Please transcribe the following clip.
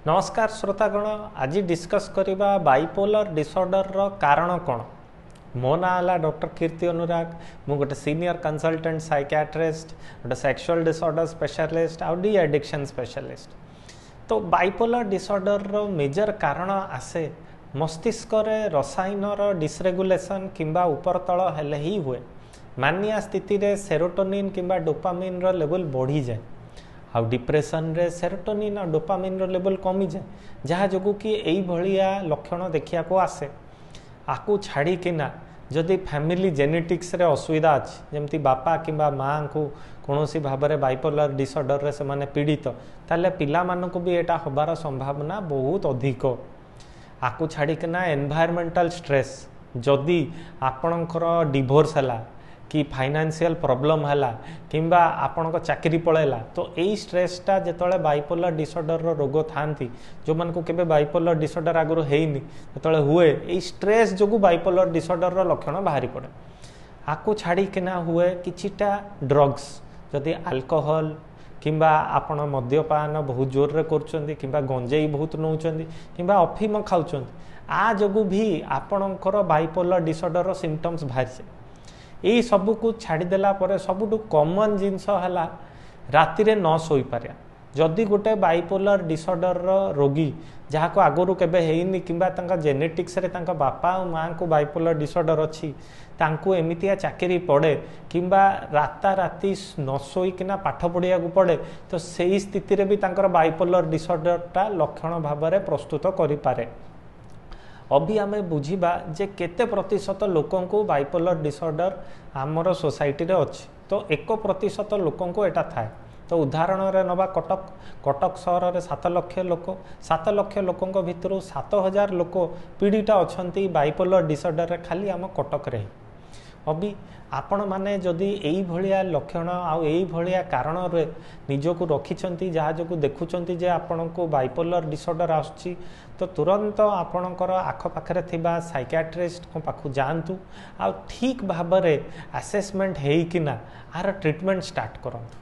नमस्कार श्रोतागण आज डिस्कस करवा बाइपोलर डिसऑर्डर रो कारण कौन। मो ना है डॉक्टर कीर्ति अनुराग। मु गोटे सीनियर कंसल्टेंट साइकियाट्रिस्ट, गोटे सेक्सुअल डिसऑर्डर स्पेशलिस्ट आउ डी एडिक्शन स्पेशलिस्ट। तो बाइपोलर डिसऑर्डर रो मेजर कारण आसे मस्तिष्क रे रसायन रो डिसरेगुलेशन किंबा ऊपर तल हेले ही हुए। मानिया स्थिति रे सेरोटोनिन किंबा डोपामिन रो लेवल बढ़ी जाए। आउ डिप्रेशन रे सेरोटोनिन और डोपामिन रो लेवल कमी जाए, जहाँ जो कि यही भलिया लक्षण देखिया को आसे। आकु छाड़ी किना जदि फैमिली जेनेटिक्स रे असुविधा अच्छी, जमती बापा किंबा माँ को कौनसी भाव में बाइपोलर डिसऑर्डर रे से माने पीड़ित, ताले पिला मानकु भी एटा होबार संभावना बहुत अधिक। आकु छाड़ी किना एनवायरमेंटल स्ट्रेस, जदि आपणकर डिवोर्स है कि फाइनेंशियल प्रॉब्लम है किंबा आपण चाकरी पड़ेला, तो यही स्ट्रेसटा जिते बाइपोलर डिसऑर्डर रोग था जो मन को केबे बाइपोलर डिसऑर्डर आगु हैनी जो हुए, यही स्ट्रेस जो बाइपोलर डिसऑर्डर लक्षण बाहरी पड़े। आकु छाड़ी किना हुए किछिटा ड्रग्स, जदि अल्कोहल किंबा आपण मद्यपान बहुत जोर रे करछंती किंबा गंजेई बहुत नौचंती किंबा अफीम खाउचंती, आ जगु भी आपणकर बाइपोलर डिसऑर्डर सिम्पटम्स बाहर से। यही सबू को छाड़देला सबुठ कॉमन जिनस है राति रे न सोई पारिया। जदि गोटे बाइपोलर डिसऑर्डर रोगी जहाँ को आगुरी केबे हेइनी किंबा तांका जेनेटिक्स रे तांका बापा और माँ को बाइपोलर डिसऑर्डर अच्छी, तांको एमितिया चाकरी पड़े किंबा राता राति न सोईकिना पाठ पढ़िया पड़े, तो सही स्थिति रे भी तांकर बाइपोलर डिसऑर्डरटा लक्षण भाव में प्रस्तुत करि पारे। अभी आम बुझा जे केते प्रतिशत लोकों को बाइपोलर डिसऑर्डर आमर सोसाइटी रे अच्छी। तो 1% लोकों को एटा थाए। तो उदाहरण रे नवा कटक सहर में 7 लाख लोक, 7 लाख लोकों भितर 7000 लोक पीड़ित अच्छा बाइपोलर डिसऑर्डर रे खाली आम कटक रे। अभी आपण माने जदि यही भलिया लक्षण आउ यही भलिया कारण रे निजको रखिछंती, जहाँ जो देखुछंती जे आपण को बाइपोलर डिसऑर्डर आसुची, तो तुरंत आपणकर आखपाखे थिबा साइकियाट्रिस्ट को पाखु जांतु आ ठीक भाव में असेसमेंट हेइकिना आर ट्रीटमेंट स्टार्ट करंतु।